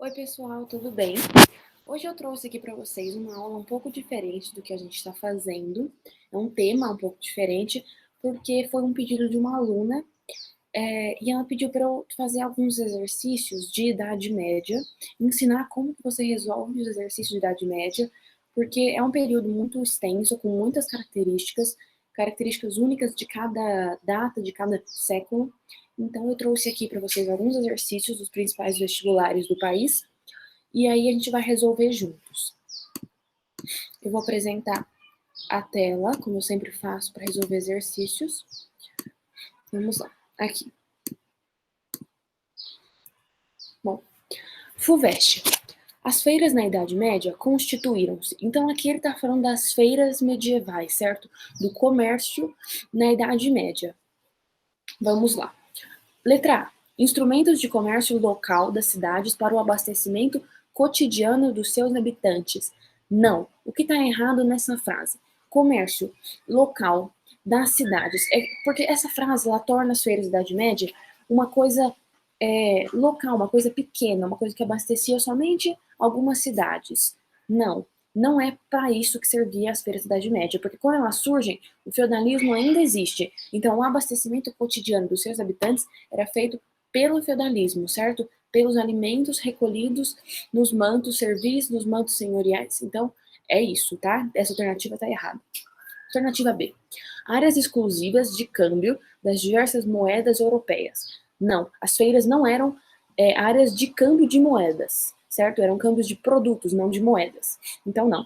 Oi pessoal, tudo bem? Hoje eu trouxe aqui para vocês uma aula um pouco diferente do que a gente está fazendo. É um tema um pouco diferente, porque foi um pedido de uma aluna, e ela pediu para eu fazer alguns exercícios de Idade Média, ensinar como que você resolve os exercícios de Idade Média, porque é um período muito extenso, com muitas características únicas de cada data, de cada século. Então eu trouxe aqui para vocês alguns exercícios dos principais vestibulares do país, e aí a gente vai resolver juntos. Eu vou apresentar a tela, como eu sempre faço para resolver exercícios. Vamos lá, aqui. Bom, FUVEST. As feiras na Idade Média constituíram-se. Então aqui ele está falando das feiras medievais, certo? Do comércio na Idade Média. Vamos lá. Letra A. Instrumentos de comércio local das cidades para o abastecimento cotidiano dos seus habitantes. Não. O que está errado nessa frase? Comércio local das cidades. Porque essa frase ela torna as feiras da Idade Média uma coisa local, uma coisa pequena, uma coisa que abastecia somente algumas cidades. Não. Não é para isso que servia as feiras da Idade Média, porque quando elas surgem, o feudalismo ainda existe. Então, o abastecimento cotidiano dos seus habitantes era feito pelo feudalismo, certo? Pelos alimentos recolhidos nos mantos servis, nos mantos senhoriais. Então, é isso, tá? Essa alternativa tá errada. Alternativa B. Áreas exclusivas de câmbio das diversas moedas europeias. Não, as feiras não eram áreas de câmbio de moedas, certo? Eram câmbios de produtos, não de moedas. Então, não.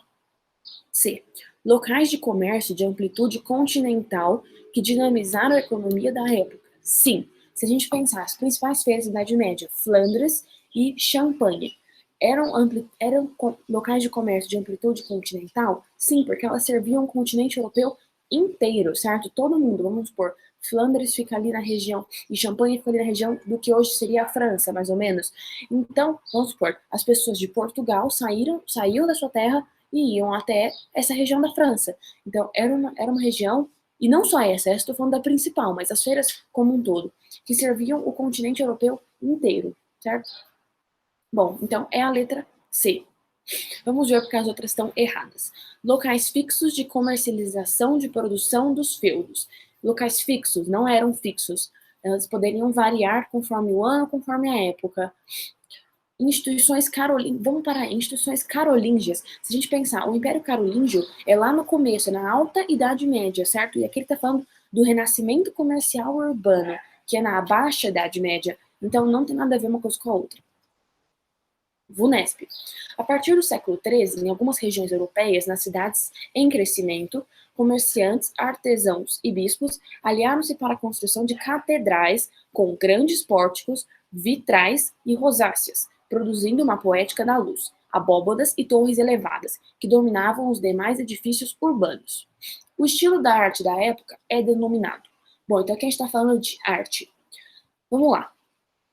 C. Locais de comércio de amplitude continental que dinamizaram a economia da época. Sim. Se a gente pensar, as principais feiras da Idade Média, Flandres e Champagne, eram locais de comércio de amplitude continental? Sim, porque elas serviam o continente europeu inteiro, certo? Todo mundo, vamos supor, Flandres fica ali na região e Champagne fica ali na região do que hoje seria a França, mais ou menos. Então, vamos supor, as pessoas de Portugal saíram da sua terra e iam até essa região da França. Então, era uma região, e não só essa estou falando da principal, mas as feiras como um todo, que serviam o continente europeu inteiro, certo? Bom, então é a letra C. Vamos ver porque as outras estão erradas. Locais fixos de comercialização de produção dos feudos. Locais fixos não eram fixos. Elas poderiam variar conforme o ano, conforme a época. Instituições carolíngias. Vamos para instituições carolíngias. Se a gente pensar, o Império Carolíngio é lá no começo, é na Alta Idade Média, certo? E aqui ele está falando do renascimento comercial urbano, que é na Baixa Idade Média. Então não tem nada a ver uma coisa com a outra. VUNESP. A partir do século XIII, em algumas regiões europeias, nas cidades em crescimento, comerciantes, artesãos e bispos aliaram-se para a construção de catedrais com grandes pórticos, vitrais e rosáceas, produzindo uma poética da luz, abóbadas e torres elevadas, que dominavam os demais edifícios urbanos. O estilo da arte da época é denominado. Bom, então aqui a gente está falando de arte. Vamos lá.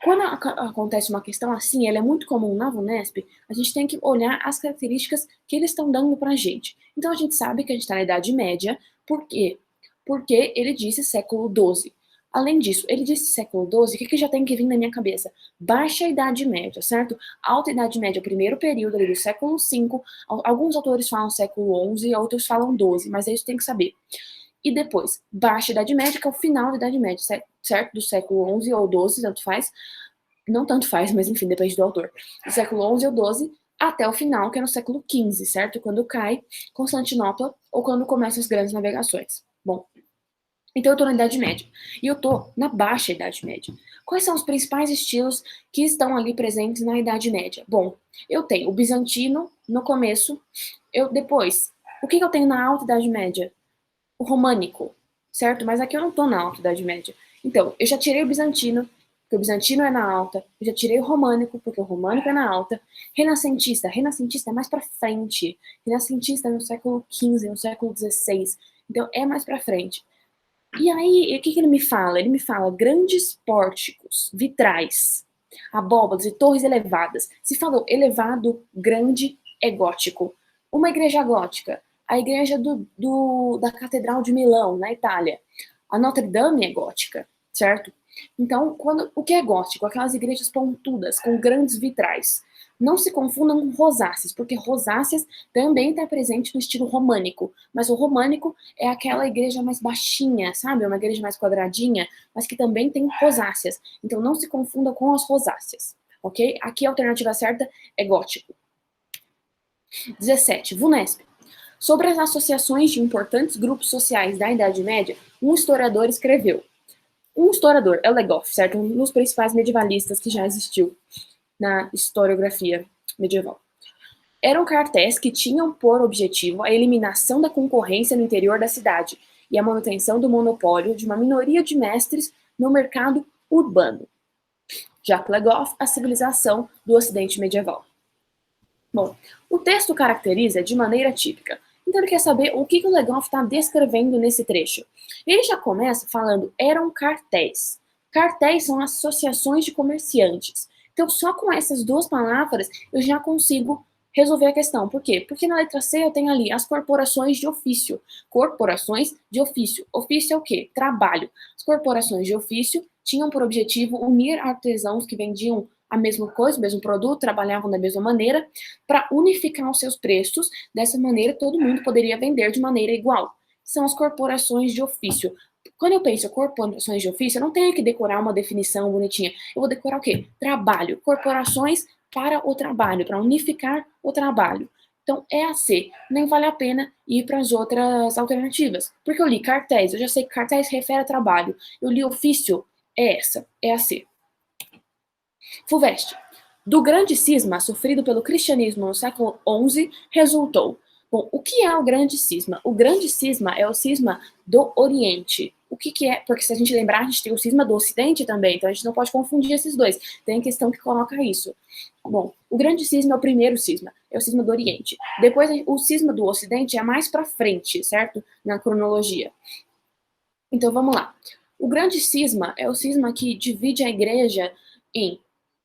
Quando acontece uma questão assim, ela é muito comum na VUNESP, a gente tem que olhar as características que eles estão dando para a gente. Então a gente sabe que a gente está na Idade Média, por quê? Porque ele disse século XII. Além disso, ele disse século XII, o que já tem que vir na minha cabeça? Baixa Idade Média, certo? Alta Idade Média, primeiro período ali do século V, alguns autores falam século XI, outros falam XII, mas é isso que tem que saber. E depois, Baixa Idade Média, que é o final da Idade Média, certo? Do século XI ou XII, tanto faz. Não tanto faz, mas enfim, depende do autor. Do século XI ou XII até o final, que é no século XV, certo? Quando cai Constantinopla ou quando começam as grandes navegações. Bom, então eu tô na Idade Média. E eu tô na Baixa Idade Média. Quais são os principais estilos que estão ali presentes na Idade Média? Bom, eu tenho o bizantino no começo. Depois, o que eu tenho na Alta Idade Média? O românico, certo? Mas aqui eu não tô na Alta Idade Média. Então, eu já tirei o bizantino, porque o bizantino é na alta. Eu já tirei o românico, porque o românico é na alta. Renascentista é mais pra frente. Renascentista é no século XV, no século XVI. Então, é mais pra frente. E aí, o que ele me fala? Ele me fala grandes pórticos, vitrais, abóbadas e torres elevadas. Se falou elevado, grande, é gótico. Uma igreja gótica, a igreja da Catedral de Milão, na Itália. A Notre Dame é gótica, certo? Então, o que é gótico? Aquelas igrejas pontudas, com grandes vitrais. Não se confundam com rosáceas, porque rosáceas também está presente no estilo românico. Mas o românico é aquela igreja mais baixinha, sabe? Uma igreja mais quadradinha, mas que também tem rosáceas. Então, não se confunda com as rosáceas, ok? Aqui a alternativa certa é gótico. 17. VUNESP. Sobre as associações de importantes grupos sociais da Idade Média, um historiador escreveu. Um historiador, é Legoff, certo? Um dos principais medievalistas que já existiu na historiografia medieval. Eram cartéis que tinham por objetivo a eliminação da concorrência no interior da cidade e a manutenção do monopólio de uma minoria de mestres no mercado urbano. Jacques Legoff, A Civilização do Ocidente Medieval. Bom, o texto caracteriza de maneira típica. Então ele quer saber o que o Legoff está descrevendo nesse trecho. Ele já começa falando, eram cartéis. Cartéis são associações de comerciantes. Então só com essas duas palavras eu já consigo resolver a questão. Por quê? Porque na letra C eu tenho ali as corporações de ofício. Corporações de ofício. Ofício é o quê? Trabalho. As corporações de ofício tinham por objetivo unir artesãos que vendiam a mesma coisa, o mesmo produto, trabalhavam da mesma maneira, para unificar os seus preços. Dessa maneira, todo mundo poderia vender de maneira igual. São as corporações de ofício. Quando eu penso em corporações de ofício, eu não tenho que decorar uma definição bonitinha. Eu vou decorar o quê? Trabalho. Corporações para o trabalho, para unificar o trabalho. Então, é a C. Nem vale a pena ir para as outras alternativas. Porque eu li cartéis, eu já sei que cartéis refere a trabalho. Eu li ofício, é essa, é a C. FUVEST. Do grande cisma sofrido pelo cristianismo no século XI, resultou. Bom, o que é o grande cisma? O grande cisma é o cisma do Oriente. O que é? Porque se a gente lembrar, a gente tem o cisma do Ocidente também, então a gente não pode confundir esses dois. Tem a questão que coloca isso. Bom, o grande cisma é o primeiro cisma, é o cisma do Oriente. Depois, o cisma do Ocidente é mais para frente, certo? Na cronologia. Então, vamos lá. O grande cisma é o cisma que divide a igreja em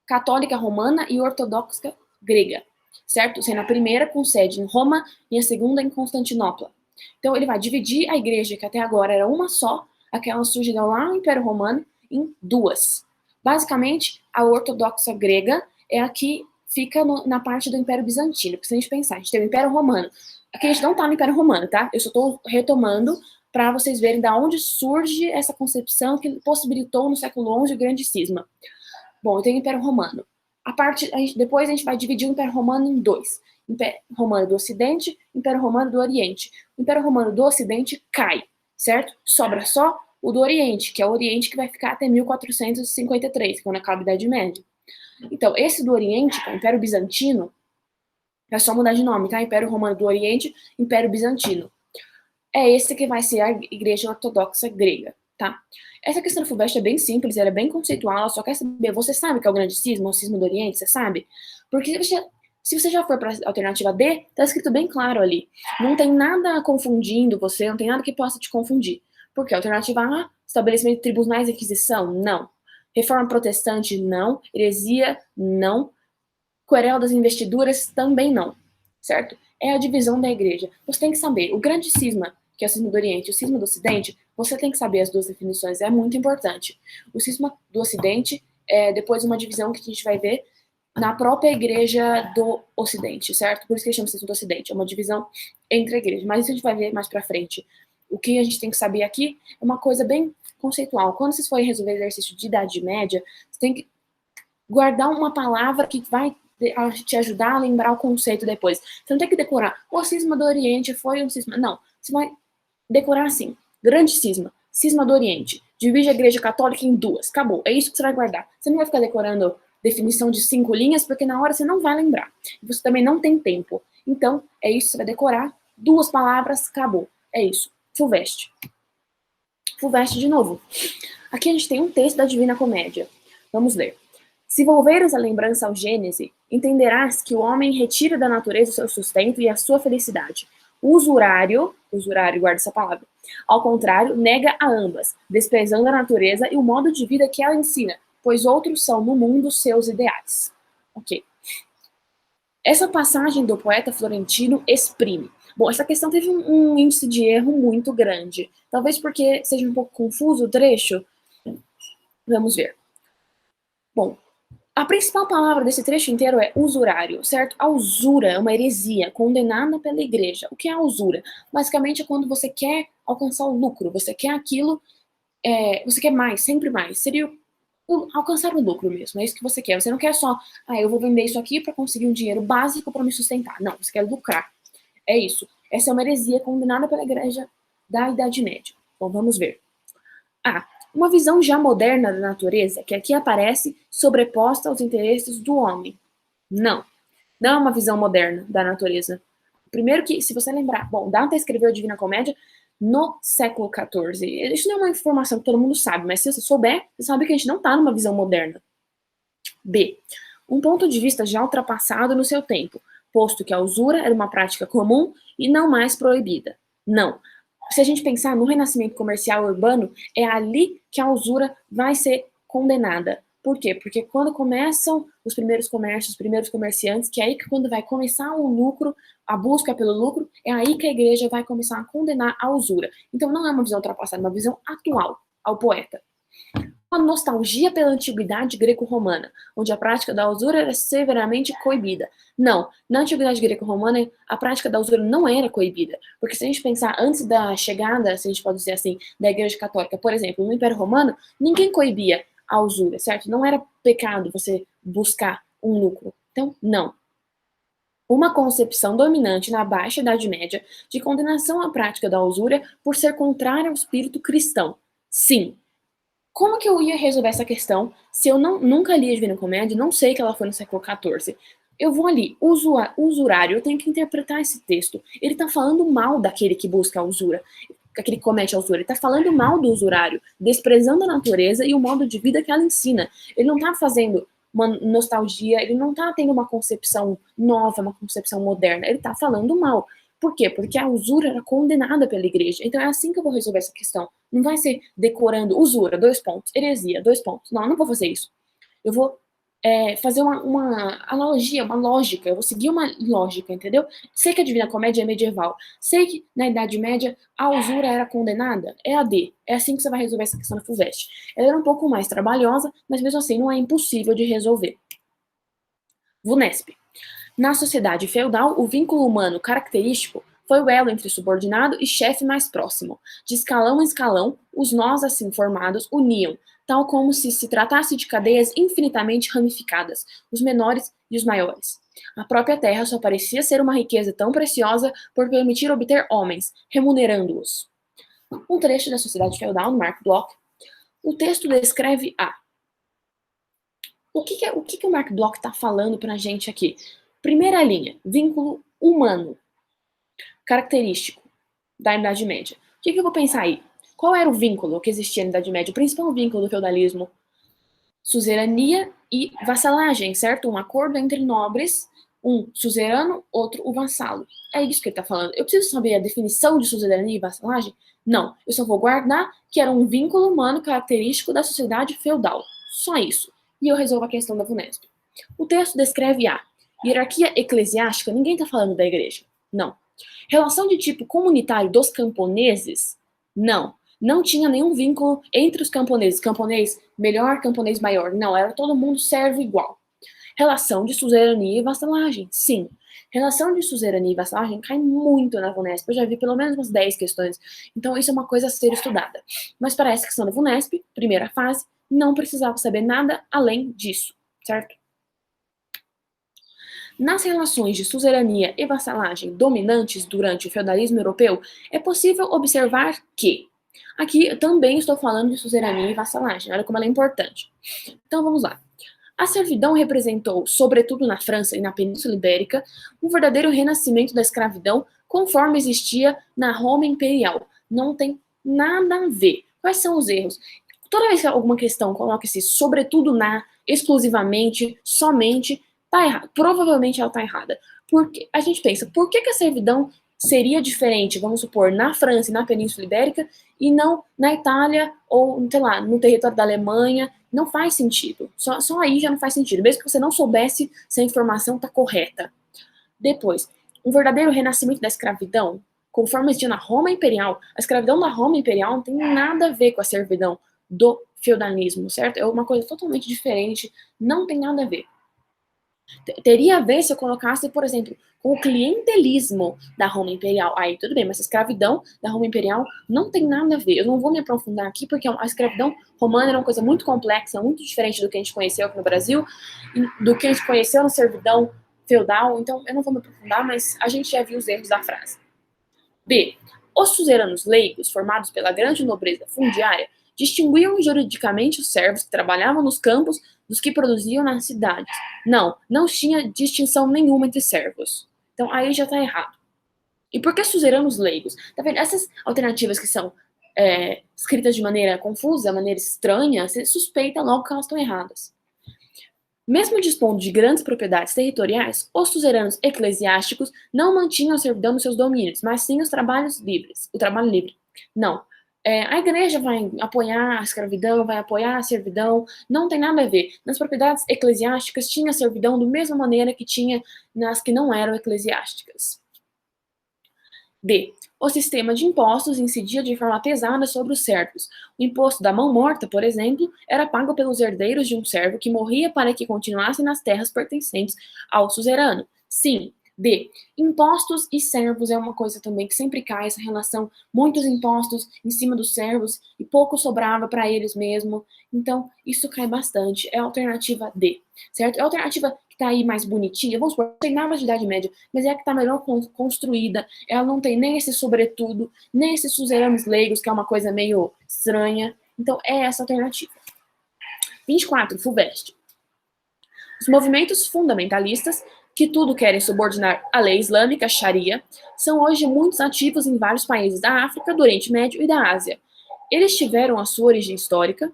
católica romana e ortodoxa grega, certo? Sendo a primeira com sede em Roma e a segunda em Constantinopla. Então ele vai dividir a igreja, que até agora era uma só, aquela surgida lá no Império Romano, em duas. Basicamente, a ortodoxa grega é a que fica na parte do Império Bizantino, porque se a gente pensar, a gente tem o Império Romano. Aqui a gente não está no Império Romano, tá? Eu só estou retomando para vocês verem da onde surge essa concepção que possibilitou no século XI o grande cisma. Bom, eu tenho o Império Romano. Depois a gente vai dividir o Império Romano em dois. Império Romano do Ocidente, Império Romano do Oriente. O Império Romano do Ocidente cai, certo? Sobra só o do Oriente, que é o Oriente que vai ficar até 1453, quando acaba a Idade Média. Então, esse do Oriente, que é o Império Bizantino, é só mudar de nome, tá? Império Romano do Oriente, Império Bizantino. É esse que vai ser a Igreja Ortodoxa Grega, tá? Essa questão do FUVEST é bem simples, ela é bem conceitual, ela só quer saber, você sabe o que é o grande cisma, o cisma do Oriente, você sabe? Porque se você já for para a alternativa D, tá escrito bem claro ali. Não tem nada confundindo você, não tem nada que possa te confundir. Porque a alternativa A, estabelecimento de tribunais e aquisição, não. Reforma protestante, não. Heresia, não. Querela das investiduras, também não. Certo? É a divisão da igreja. Você tem que saber, o grande cisma, que é o cisma do Oriente e o cisma do Ocidente, você tem que saber as duas definições, é muito importante. O cisma do Ocidente é depois uma divisão que a gente vai ver na própria igreja do Ocidente, certo? Por isso que ele chama cisma do Ocidente, é uma divisão entre a igreja, mas isso a gente vai ver mais pra frente. O que a gente tem que saber aqui é uma coisa bem conceitual. Quando vocês forem resolver exercício de Idade Média, você tem que guardar uma palavra que vai te ajudar a lembrar o conceito depois. Você não tem que decorar, o cisma do Oriente foi um cisma. Não, você vai decorar assim, grande cisma, cisma do Oriente, divide a igreja católica em duas, acabou, é isso que você vai guardar. Você não vai ficar decorando definição de 5 linhas, porque na hora você não vai lembrar. Você também não tem tempo. Então, é isso que você vai decorar, 2 palavras, acabou. É isso. FUVEST. FUVEST de novo. Aqui a gente tem um texto da Divina Comédia. Vamos ler. Se volveres a lembrança ao Gênese, entenderás que o homem retira da natureza o seu sustento e a sua felicidade. O usurário, guarda essa palavra, ao contrário, nega a ambas, desprezando a natureza e o modo de vida que ela ensina, pois outros são no mundo seus ideais. Ok. Essa passagem do poeta florentino exprime. Bom, essa questão teve um índice de erro muito grande. Talvez porque seja um pouco confuso o trecho, Vamos ver. Bom, a principal palavra desse trecho inteiro é usurário, certo? A usura é uma heresia condenada pela igreja. O que é a usura? Basicamente é quando você quer alcançar o lucro, você quer aquilo, você quer mais, sempre mais. Seria alcançar o lucro mesmo, é isso que você quer. Você não quer só, eu vou vender isso aqui para conseguir um dinheiro básico para me sustentar. Não, você quer lucrar. É isso. Essa é uma heresia condenada pela igreja da Idade Média. Bom, vamos ver. Uma visão já moderna da natureza, que aqui aparece sobreposta aos interesses do homem. Não. Não é uma visão moderna da natureza. Primeiro que, se você lembrar, bom, Dante escreveu a Divina Comédia no século XIV. Isso não é uma informação que todo mundo sabe, mas se você souber, você sabe que a gente não está numa visão moderna. B. Um ponto de vista já ultrapassado no seu tempo, posto que a usura era uma prática comum e não mais proibida. Não. Se a gente pensar no renascimento comercial urbano, é ali que a usura vai ser condenada. Por quê? Porque quando começam os primeiros comércios, os primeiros comerciantes, que é aí que quando vai começar o lucro, a busca pelo lucro, é aí que a igreja vai começar a condenar a usura. Então não é uma visão ultrapassada, é uma visão atual ao poeta. Uma nostalgia pela antiguidade greco-romana, onde a prática da usura era severamente coibida. Não, na antiguidade greco-romana, a prática da usura não era coibida, porque se a gente pensar antes da chegada, se a gente pode dizer assim, da Igreja Católica, por exemplo, no Império Romano, ninguém coibia a usura, certo? Não era pecado você buscar um lucro. Então, não. Uma concepção dominante na Baixa Idade Média de condenação à prática da usura por ser contrária ao espírito cristão. Sim. Como que eu ia resolver essa questão se eu nunca li a Divina Comédia, não sei que ela foi no século XIV? Eu vou ali, usurário, eu tenho que interpretar esse texto. Ele está falando mal daquele que busca a usura, aquele que comete a usura. Ele está falando mal do usurário, desprezando a natureza e o modo de vida que ela ensina. Ele não está fazendo uma nostalgia, ele não está tendo uma concepção nova, uma concepção moderna. Ele está falando mal. Por quê? Porque a usura era condenada pela igreja. Então é assim que eu vou resolver essa questão. Não vai ser decorando usura, 2 pontos, heresia, 2 pontos. Não, eu não vou fazer isso. Eu vou fazer uma analogia, uma lógica. Eu vou seguir uma lógica, entendeu? Sei que a Divina Comédia é medieval. Sei que na Idade Média a usura era condenada. É a D. É assim que você vai resolver essa questão na FUVEST. Ela era um pouco mais trabalhosa, mas mesmo assim não é impossível de resolver. VUNESP. Na sociedade feudal, o vínculo humano característico foi o elo entre subordinado e chefe mais próximo. De escalão em escalão, os nós assim formados uniam, tal como se tratasse de cadeias infinitamente ramificadas, os menores e os maiores. A própria terra só parecia ser uma riqueza tão preciosa por permitir obter homens, remunerando-os. Um trecho da Sociedade Feudal, no Mark Bloch. O texto descreve o que o Mark Bloch está falando para a gente aqui? Primeira linha, vínculo humano, característico da Idade Média. O que eu vou pensar aí? Qual era o vínculo que existia na Idade Média? O principal vínculo do feudalismo? Suzerania e vassalagem, certo? Um acordo entre nobres, um suzerano, outro o vassalo. É isso que ele está falando. Eu preciso saber a definição de suzerania e vassalagem? Não. Eu só vou guardar que era um vínculo humano característico da sociedade feudal. Só isso. E eu resolvo a questão da VUNESP. O texto descreve a hierarquia eclesiástica, ninguém está falando da igreja. Não. Relação de tipo comunitário dos camponeses? Não. Não tinha nenhum vínculo entre os camponeses. Camponês melhor, camponês maior. Não, era todo mundo servo igual. Relação de suzerania e vassalagem? Sim. Relação de suzerania e vassalagem cai muito na VUNESP. Eu já vi pelo menos umas 10 questões. Então, isso é uma coisa a ser estudada. Mas para essa questão da VUNESP, primeira fase, não precisava saber nada além disso, certo? Nas relações de suzerania e vassalagem dominantes durante o feudalismo europeu, é possível observar que aqui eu também estou falando de suzerania e vassalagem, olha como ela é importante. Então vamos lá. A servidão representou, sobretudo na França e na Península Ibérica, um verdadeiro renascimento da escravidão conforme existia na Roma Imperial. Não tem nada a ver. Quais são os erros? Toda vez que alguma questão coloca esse sobretudo na, exclusivamente, somente, tá errado. Provavelmente ela tá errada. Porque a gente pensa, por que a servidão seria diferente, vamos supor, na França e na Península Ibérica e não na Itália ou, sei lá, no território da Alemanha? Não faz sentido. Só aí já não faz sentido. Mesmo que você não soubesse se a informação está correta. Depois, um verdadeiro renascimento da escravidão, conforme existia na Roma Imperial. A escravidão da Roma Imperial não tem nada a ver com a servidão do feudalismo, certo? É uma coisa totalmente diferente, não tem nada a ver. Teria a ver se eu colocasse, por exemplo, com o clientelismo da Roma Imperial. Aí tudo bem, mas a escravidão da Roma Imperial não tem nada a ver. Eu não vou me aprofundar aqui, porque a escravidão romana era uma coisa muito complexa, muito diferente do que a gente conheceu aqui no Brasil, do que a gente conheceu na servidão feudal. Então, eu não vou me aprofundar, mas a gente já viu os erros da frase. B. Os suzeranos leigos, formados pela grande nobreza fundiária, distinguiam juridicamente os servos que trabalhavam nos campos dos que produziam nas cidades. Não tinha distinção nenhuma entre servos. Então aí já está errado. E por que suzeranos leigos? Tá vendo? Essas alternativas que são escritas de maneira confusa, maneira estranha, você suspeita logo que elas estão erradas. Mesmo dispondo de grandes propriedades territoriais, os suzeranos eclesiásticos não mantinham a servidão nos seus domínios, mas sim os trabalhos livres, o trabalho livre. Não. A igreja vai apoiar a escravidão, vai apoiar a servidão, não tem nada a ver. Nas propriedades eclesiásticas tinha servidão da mesma maneira que tinha nas que não eram eclesiásticas. D. O sistema de impostos incidia de forma pesada sobre os servos. O imposto da mão morta, por exemplo, era pago pelos herdeiros de um servo que morria para que continuasse nas terras pertencentes ao suzerano. Sim. D. Impostos e servos é uma coisa também que sempre cai, essa relação, muitos impostos em cima dos servos e pouco sobrava para eles mesmos. Então, isso cai bastante. É a alternativa D, certo? É a alternativa que tá aí mais bonitinha. Vamos supor, não tem nada de Idade Média, mas é a que tá melhor construída. Ela não tem nem esse sobretudo, nem esses suzeranos leigos, que é uma coisa meio estranha. Então, é essa alternativa. 24. FUVEST. Os movimentos fundamentalistas, que tudo querem subordinar à lei islâmica, Sharia, são hoje muito ativos em vários países da África, do Oriente Médio e da Ásia. Eles tiveram a sua origem histórica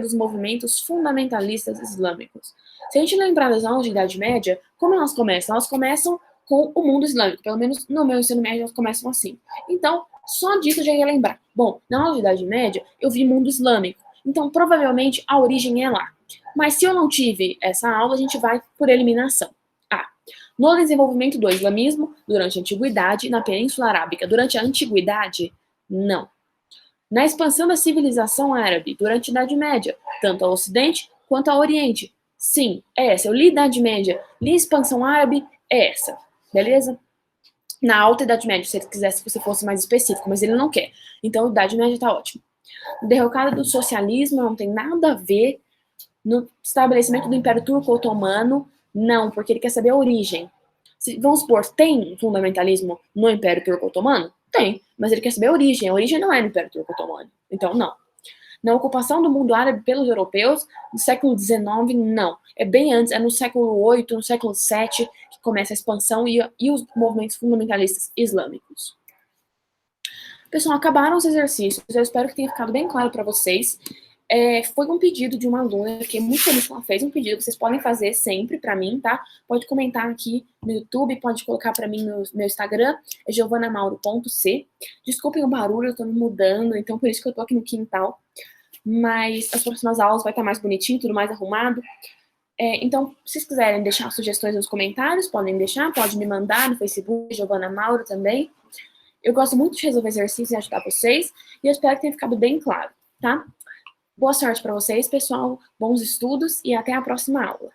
dos movimentos fundamentalistas islâmicos. Se a gente lembrar das aulas de Idade Média, como elas começam? Elas começam com o mundo islâmico, pelo menos no meu ensino médio elas começam assim. Então, só disso eu já ia lembrar. Bom, na aula de Idade Média eu vi mundo islâmico, então provavelmente a origem é lá. Mas se eu não tive essa aula, a gente vai por eliminação. A. No desenvolvimento do islamismo durante a Antiguidade, na Península Arábica durante a Antiguidade, não. Na expansão da civilização árabe durante a Idade Média, tanto ao Ocidente quanto ao Oriente. Sim, é essa. Eu li Idade Média, li expansão árabe, é essa. Beleza? Na alta Idade Média, se ele quisesse que você fosse mais específico, mas ele não quer. Então, Idade Média tá ótimo. Derrocada do socialismo não tem nada a ver. No estabelecimento do Império Turco-Otomano, não, porque ele quer saber a origem. Vamos supor, tem fundamentalismo no Império Turco-Otomano? Tem, mas ele quer saber a origem. A origem não é no Império Turco-Otomano. Então, não. Na ocupação do mundo árabe pelos europeus, no século XIX, não. É bem antes, é no século VIII, no século VII, que começa a expansão e os movimentos fundamentalistas islâmicos. Pessoal, acabaram os exercícios. Eu espero que tenha ficado bem claro para vocês. Foi um pedido de uma aluna, eu fiquei muito feliz que ela fez um pedido, vocês podem fazer sempre pra mim, tá? Pode comentar aqui no YouTube, pode colocar pra mim no meu Instagram, é giovanamauro.c. Desculpem o barulho, eu tô me mudando, então por isso que eu tô aqui no quintal. Mas as próximas aulas vai estar mais bonitinho, tudo mais arrumado. Então, se vocês quiserem deixar sugestões nos comentários, podem deixar, pode me mandar no Facebook, Giovana Mauro também. Eu gosto muito de resolver exercícios e ajudar vocês, e eu espero que tenha ficado bem claro, tá? Boa sorte para vocês, pessoal. Bons estudos e até a próxima aula.